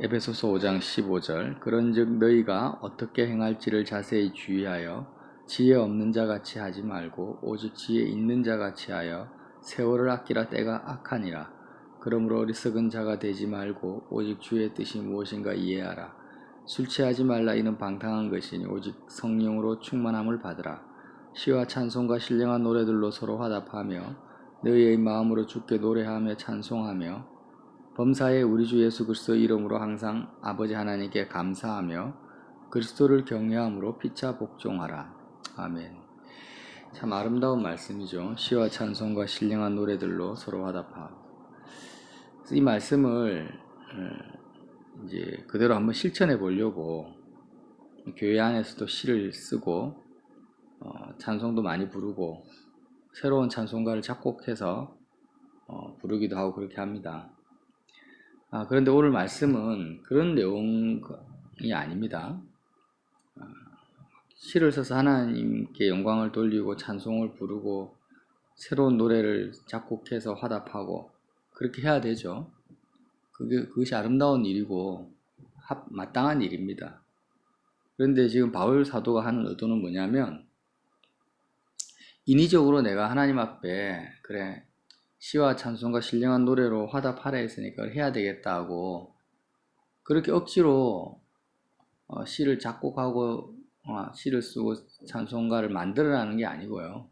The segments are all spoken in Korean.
에베소서 5장 15절 그런즉 너희가 어떻게 행할지를 자세히 주의하여 지혜 없는 자같이 하지 말고 오직 지혜 있는 자같이 하여 세월을 아끼라 때가 악하니라. 그러므로 어리석은 자가 되지 말고 오직 주의 뜻이 무엇인가 이해하라. 술 취하지 말라. 이는 방탕한 것이니 오직 성령으로 충만함을 받으라. 시와 찬송과 신령한 노래들로 서로 화답하며 너희의 마음으로 주께 노래하며 찬송하며 범사에 우리 주 예수 그리스도 이름으로 항상 아버지 하나님께 감사하며 그리스도를 경외함으로 피차 복종하라. 아멘. 참 아름다운 말씀이죠. 시와 찬송과 신령한 노래들로 서로 화답하고. 이 말씀을 이제 그대로 한번 실천해 보려고 교회 안에서도 시를 쓰고 찬송도 많이 부르고 새로운 찬송가를 작곡해서 부르기도 하고 그렇게 합니다. 그런데 오늘 말씀은 그런 내용이 아닙니다. 시를 써서 하나님께 영광을 돌리고 찬송을 부르고 새로운 노래를 작곡해서 화답하고 그렇게 해야 되죠. 그것이 아름다운 일이고 마땅한 일입니다. 그런데 지금 바울 사도가 하는 의도는 뭐냐면 인위적으로 내가 하나님 앞에 그래 시와 찬송과 신령한 노래로 화답하라 했으니까 해야 되겠다고 그렇게 억지로 시를 작곡하고 시를 쓰고 찬송가를 만들어라는 게 아니고요.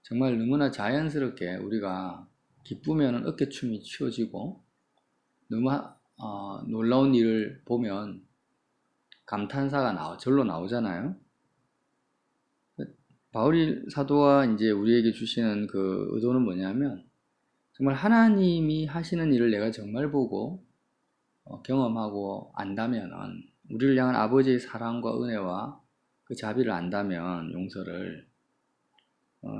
정말 너무나 자연스럽게 우리가 기쁘면 어깨춤이 추어지고 너무 놀라운 일을 보면 감탄사가 절로 나오잖아요. 바울 사도가 이제 우리에게 주시는 그 의도는 뭐냐면 정말 하나님이 하시는 일을 내가 정말 보고 경험하고 안다면 우리를 향한 아버지의 사랑과 은혜와 그 자비를 안다면 용서를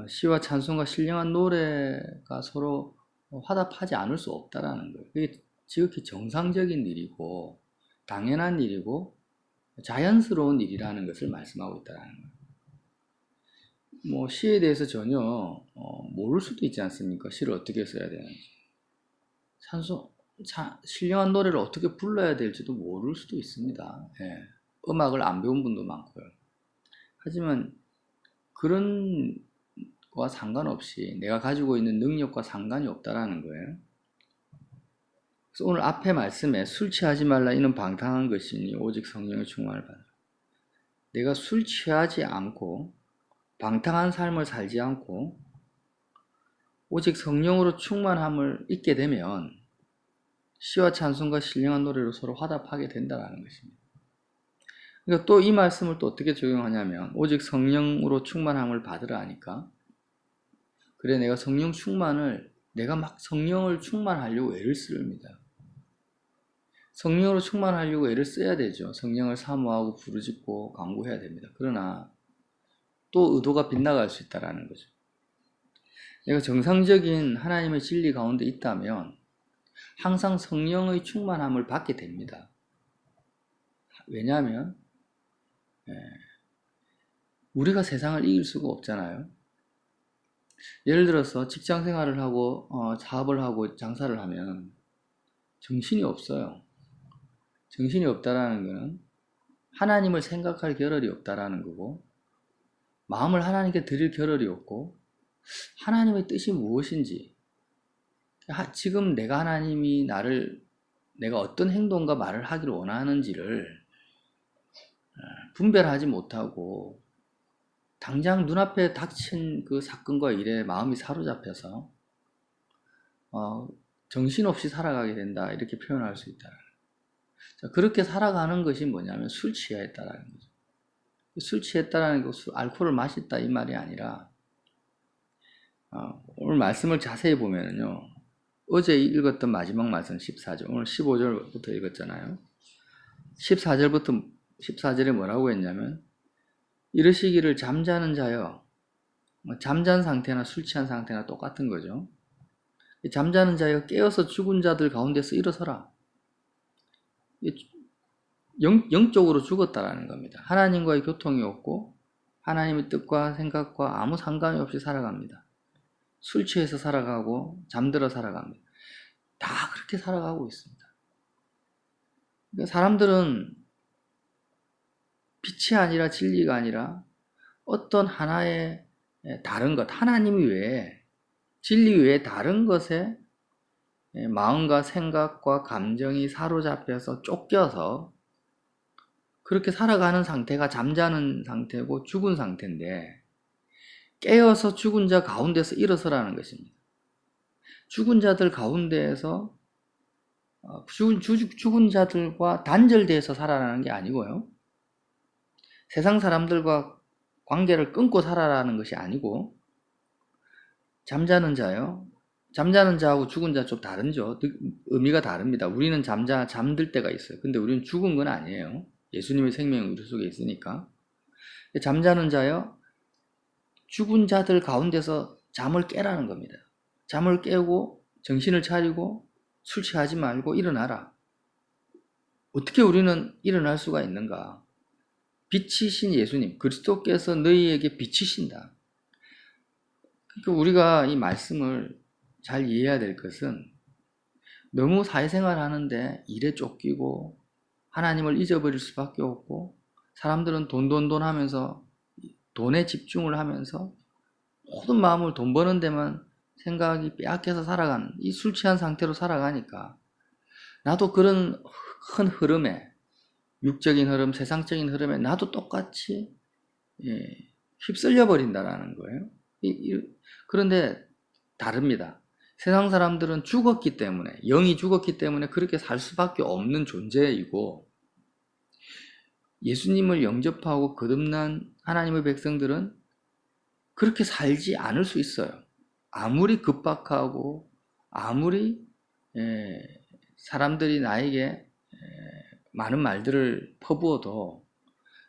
시와 찬송과 신령한 노래가 서로 화답하지 않을 수 없다라는 거예요. 그게 지극히 정상적인 일이고 당연한 일이고 자연스러운 일이라는 것을 말씀하고 있다는 거예요. 시에 대해서 전혀 모를 수도 있지 않습니까? 시를 어떻게 써야 되는지. 신령한 노래를 어떻게 불러야 될지도 모를 수도 있습니다. 예. 음악을 안 배운 분도 많고요. 하지만 그런 거와 상관없이 내가 가지고 있는 능력과 상관이 없다라는 거예요. 그래서 오늘 앞에 말씀에 술 취하지 말라. 이는 방탕한 것이니 오직 성령의 충만을 받으라. 내가 술 취하지 않고 방탕한 삶을 살지 않고 오직 성령으로 충만함을 잊게 되면 시와 찬송과 신령한 노래로 서로 화답하게 된다는 것입니다. 그러니까 또 이 말씀을 또 어떻게 적용하냐면 오직 성령으로 충만함을 받으라 하니까 그래 내가 성령 충만을 내가 막 성령을 충만하려고 애를 씁니다. 성령으로 충만하려고 애를 써야 되죠. 성령을 사모하고 부르짖고 간구해야 됩니다. 그러나 또 의도가 빗나갈 수 있다는 거죠. 내가 정상적인 하나님의 진리 가운데 있다면 항상 성령의 충만함을 받게 됩니다. 왜냐하면 우리가 세상을 이길 수가 없잖아요. 예를 들어서 직장 생활을 하고 사업을 하고 장사를 하면 정신이 없어요. 정신이 없다라는 것은 하나님을 생각할 겨를이 없다라는 거고 마음을 하나님께 드릴 겨를이 없고 하나님의 뜻이 무엇인지 지금 하나님이 내가 어떤 행동과 말을 하기를 원하는지를 분별하지 못하고 당장 눈앞에 닥친 그 사건과 일에 마음이 사로잡혀서 정신없이 살아가게 된다 이렇게 표현할 수 있다. 그렇게 살아가는 것이 뭐냐면 술 취했다라는 거죠. 술 취했다라는 거 알코올을 마셨다 이 말이 아니라 오늘 말씀을 자세히 보면요. 어제 읽었던 마지막 말씀 14절 오늘 15절부터 읽었잖아요. 14절에 뭐라고 했냐면 이르시기를 잠자는 자여 잠잔 상태나 술 취한 상태나 똑같은 거죠. 잠자는 자여 깨어서 죽은 자들 가운데서 일어서라. 영적으로 죽었다라는 겁니다. 하나님과의 교통이 없고 하나님의 뜻과 생각과 아무 상관이 없이 살아갑니다. 술 취해서 살아가고 잠들어 살아갑니다. 다 그렇게 살아가고 있습니다. 그러니까 사람들은 빛이 아니라 진리가 아니라 어떤 하나의 다른 것, 하나님 외에, 진리 외에 다른 것에 마음과 생각과 감정이 사로잡혀서 쫓겨서 그렇게 살아가는 상태가 잠자는 상태고 죽은 상태인데, 깨어서 죽은 자 가운데서 일어서라는 것입니다. 죽은 자들 가운데에서 죽은 자들과 단절되어서 살아라는 게 아니고요. 세상 사람들과 관계를 끊고 살아라는 것이 아니고, 잠자는 자요. 잠자는 자하고 죽은 자 좀 다르죠. 의미가 다릅니다. 우리는 잠들 때가 있어요. 근데 우리는 죽은 건 아니에요. 예수님의 생명이 우리 속에 있으니까. 잠자는 자요. 죽은 자들 가운데서 잠을 깨라는 겁니다. 잠을 깨고 정신을 차리고 술 취하지 말고 일어나라. 어떻게 우리는 일어날 수가 있는가? 빛이신 예수님, 그리스도께서 너희에게 빛이신다. 그러니까 우리가 이 말씀을 잘 이해해야 될 것은, 너무 사회생활 하는데 일에 쫓기고 하나님을 잊어버릴 수밖에 없고, 사람들은 돈 하면서 돈에 집중을 하면서 모든 마음을 돈 버는 데만 생각이 빼앗겨서 살아가는, 이 술 취한 상태로 살아가니까 나도 그런 큰 흐름에, 육적인 흐름, 세상적인 흐름에 나도 똑같이 휩쓸려 버린다라는 거예요. 그런데 다릅니다. 세상 사람들은 죽었기 때문에, 영이 죽었기 때문에 그렇게 살 수밖에 없는 존재이고, 예수님을 영접하고 거듭난 하나님의 백성들은 그렇게 살지 않을 수 있어요. 아무리 급박하고 아무리 사람들이 나에게 많은 말들을 퍼부어도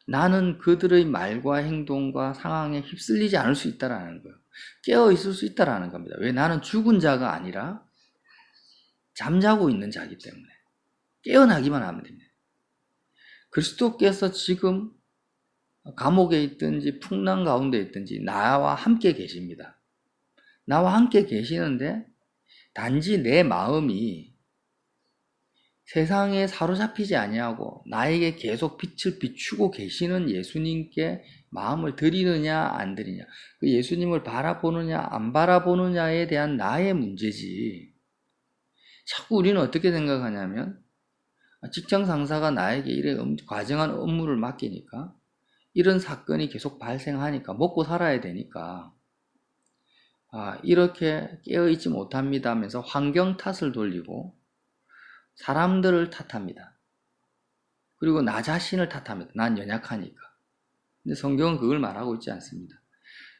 나는 그들의 말과 행동과 상황에 휩쓸리지 않을 수 있다는 거예요. 깨어 있을 수 있다는 겁니다. 왜? 나는 죽은 자가 아니라 잠자고 있는 자이기 때문에 깨어나기만 하면 됩니다. 그리스도께서 지금 감옥에 있든지 풍랑 가운데 있든지 나와 함께 계십니다. 나와 함께 계시는데, 단지 내 마음이 세상에 사로잡히지 아니하고 나에게 계속 빛을 비추고 계시는 예수님께 마음을 드리느냐 안 드리냐, 그 예수님을 바라보느냐 안 바라보느냐에 대한 나의 문제지. 자꾸 우리는 어떻게 생각하냐면, 직장 상사가 나에게 이래 과정한 업무를 맡기니까, 이런 사건이 계속 발생하니까, 먹고 살아야 되니까 이렇게 깨어있지 못합니다 하면서 환경 탓을 돌리고 사람들을 탓합니다. 그리고 나 자신을 탓합니다. 난 연약하니까. 근데 성경은 그걸 말하고 있지 않습니다.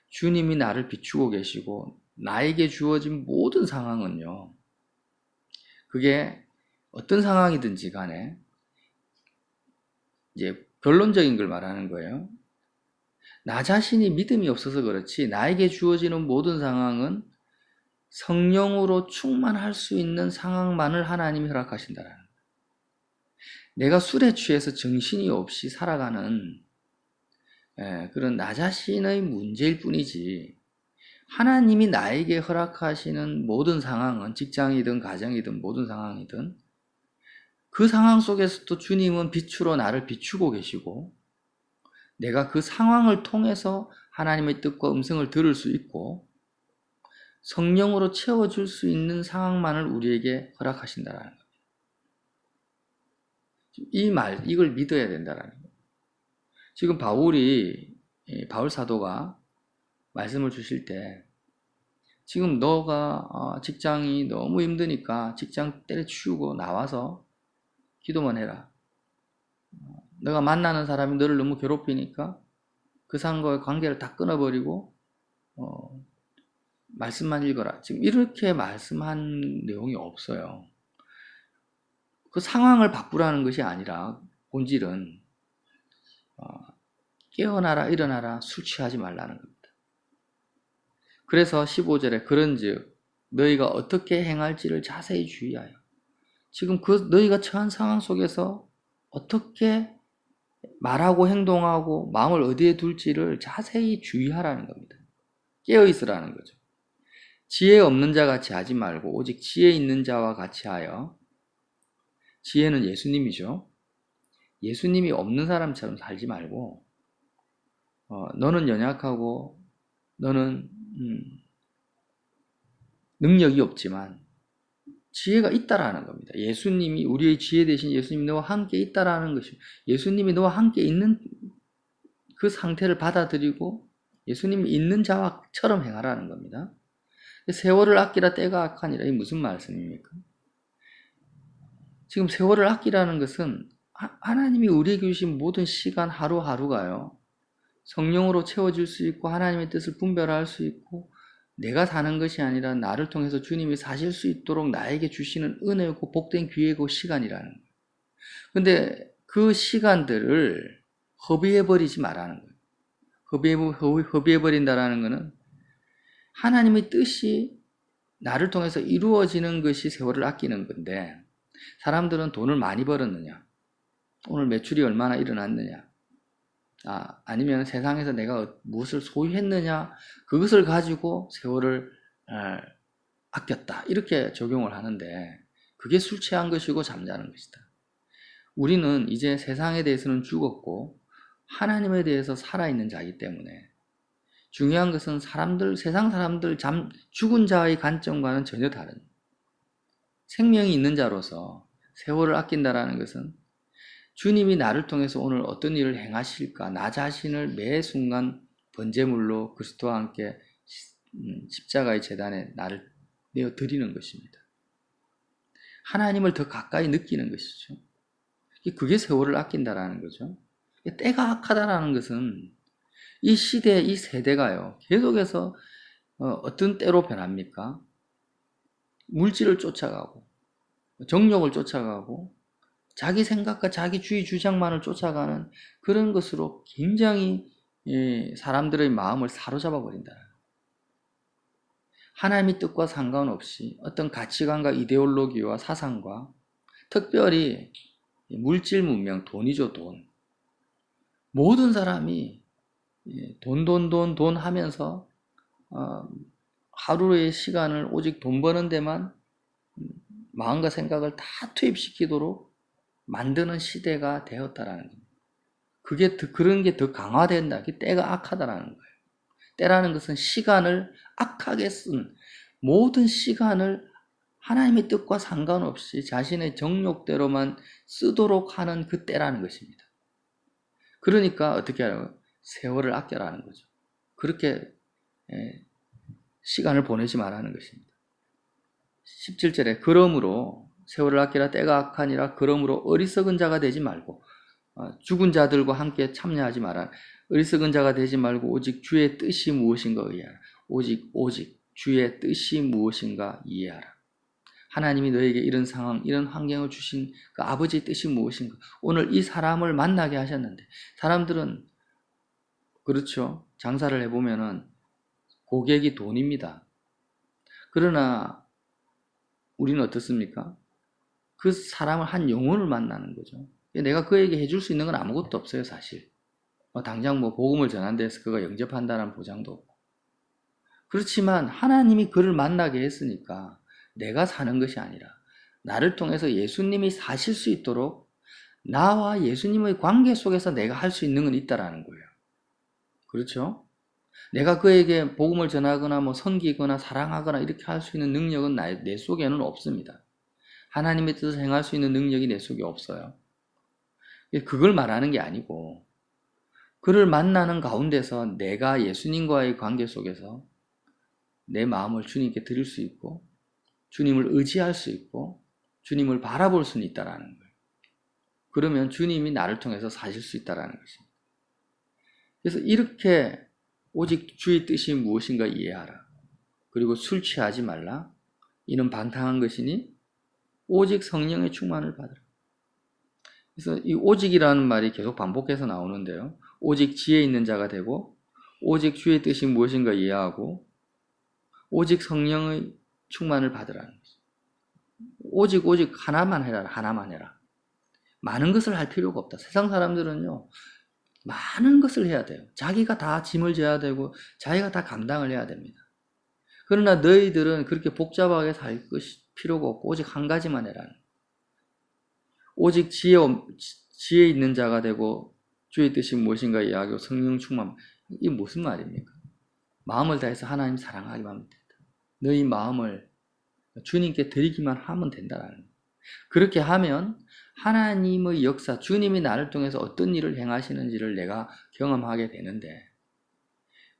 주님이 나를 비추고 계시고 나에게 주어진 모든 상황은요, 그게 어떤 상황이든지 간에 이제 결론적인 걸 말하는 거예요. 나 자신이 믿음이 없어서 그렇지 나에게 주어지는 모든 상황은 성령으로 충만할 수 있는 상황만을 하나님이 허락하신다라는 거예요. 내가 술에 취해서 정신이 없이 살아가는 그런 나 자신의 문제일 뿐이지, 하나님이 나에게 허락하시는 모든 상황은, 직장이든 가정이든 모든 상황이든, 그 상황 속에서도 주님은 빛으로 나를 비추고 계시고, 내가 그 상황을 통해서 하나님의 뜻과 음성을 들을 수 있고 성령으로 채워줄 수 있는 상황만을 우리에게 허락하신다는 겁니다. 이걸 믿어야 된다는 거예요. 지금 바울 사도가 말씀을 주실 때, 지금 너가 직장이 너무 힘드니까 직장 때려치우고 나와서 기도만 해라. 너가 만나는 사람이 너를 너무 괴롭히니까 그 사람과의 관계를 다 끊어버리고 말씀만 읽어라. 지금 이렇게 말씀한 내용이 없어요. 그 상황을 바꾸라는 것이 아니라 본질은 깨어나라, 일어나라, 술 취하지 말라는 겁니다. 그래서 15절에 그런즉 너희가 어떻게 행할지를 자세히 주의하여. 지금 그 너희가 처한 상황 속에서 어떻게 말하고 행동하고 마음을 어디에 둘지를 자세히 주의하라는 겁니다. 깨어있으라는 거죠. 지혜 없는 자 같이 하지 말고 오직 지혜 있는 자와 같이 하여. 지혜는 예수님이죠. 예수님이 없는 사람처럼 살지 말고 너는 연약하고 너는 능력이 없지만 지혜가 있다라는 겁니다. 예수님이 우리의 지혜 대신 예수님이 너와 함께 있다라는 것입니다. 예수님이 너와 함께 있는 그 상태를 받아들이고 예수님이 있는 자처럼 행하라는 겁니다. 세월을 아끼라 때가 악하니라. 이게 무슨 말씀입니까? 지금 세월을 아끼라는 것은 하나님이 우리에게 주신 모든 시간 하루하루가요. 성령으로 채워질 수 있고 하나님의 뜻을 분별할 수 있고 내가 사는 것이 아니라 나를 통해서 주님이 사실 수 있도록 나에게 주시는 은혜고 복된 기회고 시간이라는 거예요. 근데 그 시간들을 허비해버리지 말라는 거예요. 허비해버린다라는 것은 하나님의 뜻이 나를 통해서 이루어지는 것이 세월을 아끼는 건데 사람들은 돈을 많이 벌었느냐, 오늘 매출이 얼마나 일어났느냐, 아니면 세상에서 내가 무엇을 소유했느냐, 그것을 가지고 세월을 아꼈다 이렇게 적용을 하는데 그게 술 취한 것이고 잠자는 것이다. 우리는 이제 세상에 대해서는 죽었고 하나님에 대해서 살아있는 자이기 때문에 중요한 것은 세상 사람들 죽은 자의 관점과는 전혀 다른 생명이 있는 자로서 세월을 아낀다라는 것은 주님이 나를 통해서 오늘 어떤 일을 행하실까, 나 자신을 매 순간 번제물로 그리스도와 함께 십자가의 제단에 나를 내어 드리는 것입니다. 하나님을 더 가까이 느끼는 것이죠. 그게 세월을 아낀다라는 거죠. 때가 악하다라는 것은 이 시대, 이 세대가요, 계속해서 어떤 때로 변합니까? 물질을 쫓아가고, 정욕을 쫓아가고, 자기 생각과 자기 주의 주장만을 쫓아가는 그런 것으로 굉장히 사람들의 마음을 사로잡아 버린다. 하나님의 뜻과 상관없이 어떤 가치관과 이데올로기와 사상과 특별히 물질 문명, 돈이죠, 돈. 모든 사람이 돈 하면서 하루의 시간을 오직 돈 버는 데만 마음과 생각을 다 투입시키도록 만드는 시대가 되었다라는 겁니다. 그런 게 더 강화된다. 때가 악하다라는 거예요. 때라는 것은 시간을 악하게 쓴 모든 시간을 하나님의 뜻과 상관없이 자신의 정욕대로만 쓰도록 하는 그 때라는 것입니다. 그러니까 어떻게 하라고요? 세월을 아껴라는 거죠. 그렇게 시간을 보내지 말라는 것입니다. 17절에 그러므로 세월을 아끼라 때가 악하니라. 그러므로 어리석은 자가 되지 말고 죽은 자들과 함께 참여하지 마라. 어리석은 자가 되지 말고 오직 주의 뜻이 무엇인가 이해하라. 오직 주의 뜻이 무엇인가 이해하라. 하나님이 너에게 이런 상황, 이런 환경을 주신 그 아버지의 뜻이 무엇인가. 오늘 이 사람을 만나게 하셨는데 사람들은 그렇죠. 장사를 해보면은 고객이 돈입니다. 그러나 우리는 어떻습니까? 그 사람을 한 영혼을 만나는 거죠. 내가 그에게 해줄 수 있는 건 아무것도 없어요, 사실. 당장 복음을 전한 데서 그가 영접한다는 보장도 없고. 그렇지만 하나님이 그를 만나게 했으니까 내가 사는 것이 아니라 나를 통해서 예수님이 사실 수 있도록 나와 예수님의 관계 속에서 내가 할 수 있는 건 있다라는 거예요. 그렇죠? 내가 그에게 복음을 전하거나 섬기거나 사랑하거나 이렇게 할 수 있는 능력은 내 속에는 없습니다. 하나님의 뜻을 행할 수 있는 능력이 내 속에 없어요. 그걸 말하는 게 아니고 그를 만나는 가운데서 내가 예수님과의 관계 속에서 내 마음을 주님께 드릴 수 있고 주님을 의지할 수 있고 주님을 바라볼 수는 있다라는 거예요. 그러면 주님이 나를 통해서 사실 수 있다라는 것입니다. 그래서 이렇게 오직 주의 뜻이 무엇인가 이해하라. 그리고 술 취하지 말라. 이는 방탕한 것이니 오직 성령의 충만을 받으라. 그래서 이 오직이라는 말이 계속 반복해서 나오는데요. 오직 지혜 있는 자가 되고 오직 주의 뜻이 무엇인가 이해하고 오직 성령의 충만을 받으라는 거죠. 오직 하나만 해라. 하나만 해라. 많은 것을 할 필요가 없다. 세상 사람들은요. 많은 것을 해야 돼요. 자기가 다 짐을 져야 되고 자기가 다 감당을 해야 됩니다. 그러나 너희들은 그렇게 복잡하게 살 필요가 없고 오직 한 가지만 해라. 오직 지혜 있는 자가 되고 주의 뜻이 무엇인가 이야기하고 성령 충만. 이게 무슨 말입니까? 마음을 다해서 하나님 사랑하기만 하면 된다. 너희 마음을 주님께 드리기만 하면 된다라는 거예요. 그렇게 하면 하나님의 역사, 주님이 나를 통해서 어떤 일을 행하시는지를 내가 경험하게 되는데,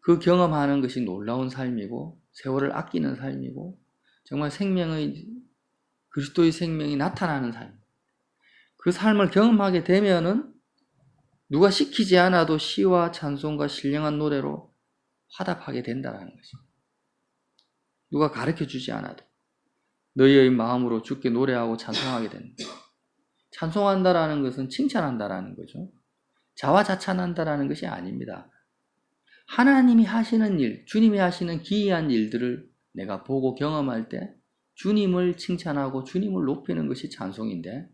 그 경험하는 것이 놀라운 삶이고 세월을 아끼는 삶이고 정말 그리스도의 생명이 나타나는 삶. 그 삶을 경험하게 되면은 누가 시키지 않아도 시와 찬송과 신령한 노래로 화답하게 된다는 것입니다. 누가 가르쳐주지 않아도 너희의 마음으로 주께 노래하고 찬송하게 된다. 찬송한다라는 것은 칭찬한다라는 거죠. 자화자찬한다라는 것이 아닙니다. 하나님이 하시는 일, 주님이 하시는 기이한 일들을 내가 보고 경험할 때 주님을 칭찬하고 주님을 높이는 것이 찬송인데,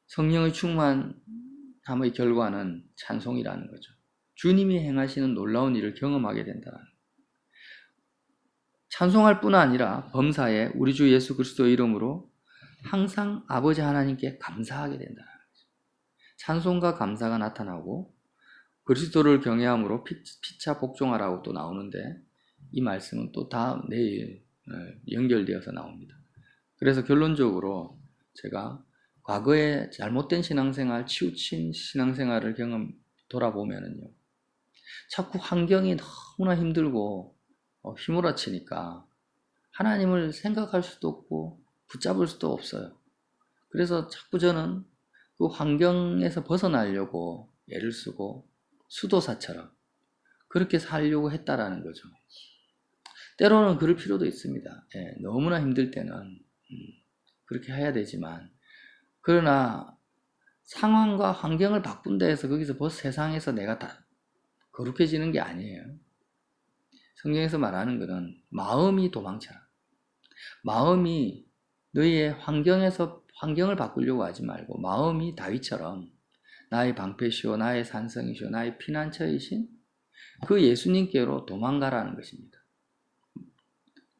성령의 충만함의 결과는 찬송이라는 거죠. 주님이 행하시는 놀라운 일을 경험하게 된다는 거예요. 찬송할 뿐 아니라 범사에 우리 주 예수 그리스도의 이름으로 항상 아버지 하나님께 감사하게 된다는 거죠. 찬송과 감사가 나타나고 그리스도를 경외함으로 피차 복종하라고 또 나오는데, 이 말씀은 또 내일 연결되어서 나옵니다. 그래서 결론적으로 제가 과거에 잘못된 신앙생활, 치우친 신앙생활을 돌아보면은요, 자꾸 환경이 너무나 힘들고 휘몰아치니까 하나님을 생각할 수도 없고 붙잡을 수도 없어요. 그래서 자꾸 저는 그 환경에서 벗어나려고 애를 쓰고 수도사처럼 그렇게 살려고 했다라는 거죠. 때로는 그럴 필요도 있습니다. 너무나 힘들 때는 그렇게 해야 되지만, 그러나 상황과 환경을 바꾼다 해서 거기서 세상에서 내가 다 거룩해지는 게 아니에요. 성경에서 말하는 것은 마음이 도망쳐라. 마음이 너희의 환경을 바꾸려고 하지 말고 마음이 다윗처럼 나의 방패시오, 나의 산성이시오, 나의 피난처이신 그 예수님께로 도망가라는 것입니다.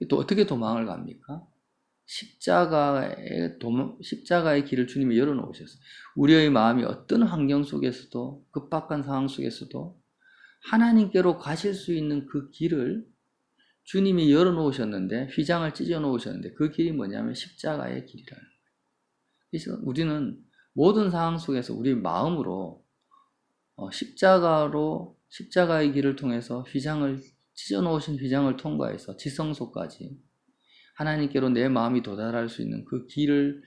또 어떻게 도망을 갑니까? 십자가의 길을 주님이 열어놓으셨어요. 우리의 마음이 어떤 환경 속에서도, 급박한 상황 속에서도 하나님께로 가실 수 있는 그 길을 주님이 열어놓으셨는데, 휘장을 찢어놓으셨는데, 그 길이 뭐냐면 십자가의 길이라는 거예요. 그래서 우리는 모든 상황 속에서 우리 마음으로 십자가의 길을 통해서 찢어놓으신 휘장을 통과해서 지성소까지 하나님께로 내 마음이 도달할 수 있는 그 길을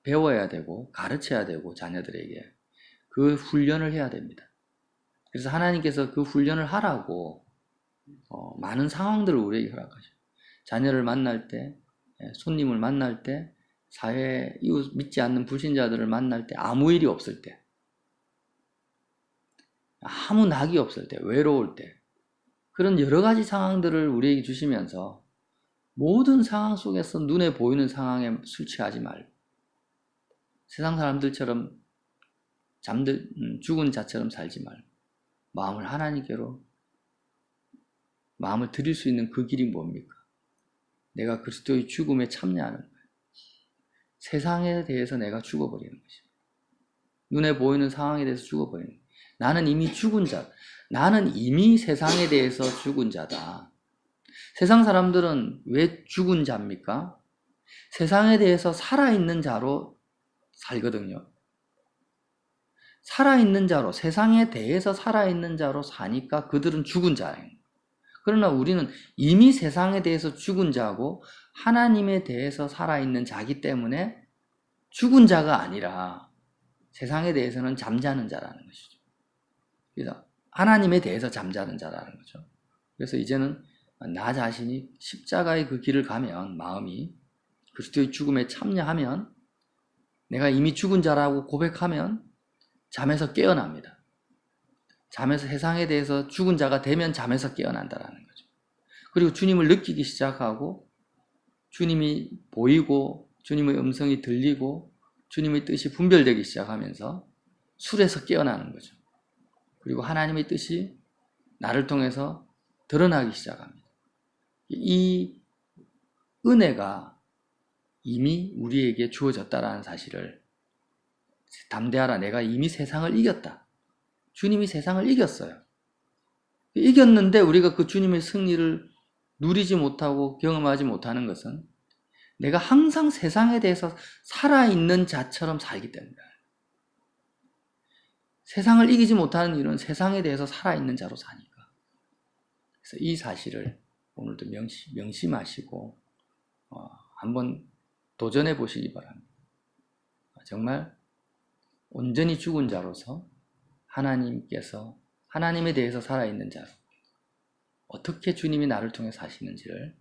배워야 되고 가르쳐야 되고, 자녀들에게 그 훈련을 해야 됩니다. 그래서 하나님께서 그 훈련을 하라고 많은 상황들을 우리에게 허락하죠. 자녀를 만날 때, 손님을 만날 때, 사회 이웃 믿지 않는 불신자들을 만날 때, 아무 일이 없을 때, 아무 낙이 없을 때, 외로울 때, 그런 여러 가지 상황들을 우리에게 주시면서 모든 상황 속에서 눈에 보이는 상황에 술 취하지 말고 세상 사람들처럼 죽은 자처럼 살지 말고 마음을 하나님께로 마음을 드릴 수 있는 그 길이 뭡니까? 내가 그리스도의 죽음에 참여하는 거예요. 세상에 대해서 내가 죽어버리는 것입니다. 눈에 보이는 상황에 대해서 죽어버리는 거예요. 나는 이미 죽은 자, 나는 이미 세상에 대해서 죽은 자다. 세상 사람들은 왜 죽은 자입니까? 세상에 대해서 살아있는 자로 살거든요. 살아있는 자로, 세상에 대해서 살아있는 자로 사니까 그들은 죽은 자예요. 그러나 우리는 이미 세상에 대해서 죽은 자고 하나님에 대해서 살아있는 자기 때문에 죽은 자가 아니라 세상에 대해서는 잠자는 자라는 것이죠. 그래서 하나님에 대해서 잠자는 자라는 거죠. 그래서 이제는 나 자신이 십자가의 그 길을 가면, 마음이 그리스도의 죽음에 참여하면, 내가 이미 죽은 자라고 고백하면 잠에서 깨어납니다. 잠에서, 세상에 대해서 죽은 자가 되면 잠에서 깨어난다라는 거죠. 그리고 주님을 느끼기 시작하고 주님이 보이고 주님의 음성이 들리고 주님의 뜻이 분별되기 시작하면서 술에서 깨어나는 거죠. 그리고 하나님의 뜻이 나를 통해서 드러나기 시작합니다. 이 은혜가 이미 우리에게 주어졌다라는 사실을 담대하라. 내가 이미 세상을 이겼다. 주님이 세상을 이겼어요. 이겼는데 우리가 그 주님의 승리를 누리지 못하고 경험하지 못하는 것은 내가 항상 세상에 대해서 살아있는 자처럼 살기 때문이다. 세상을 이기지 못하는 이유는 세상에 대해서 살아있는 자로 사니까. 그래서 이 사실을 오늘도 명심하시고 한번 도전해 보시기 바랍니다. 정말 온전히 죽은 자로서 하나님께서 하나님에 대해서 살아있는 자로 어떻게 주님이 나를 통해 사시는지를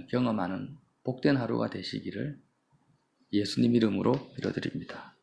경험하는 복된 하루가 되시기를 예수님 이름으로 빌어드립니다.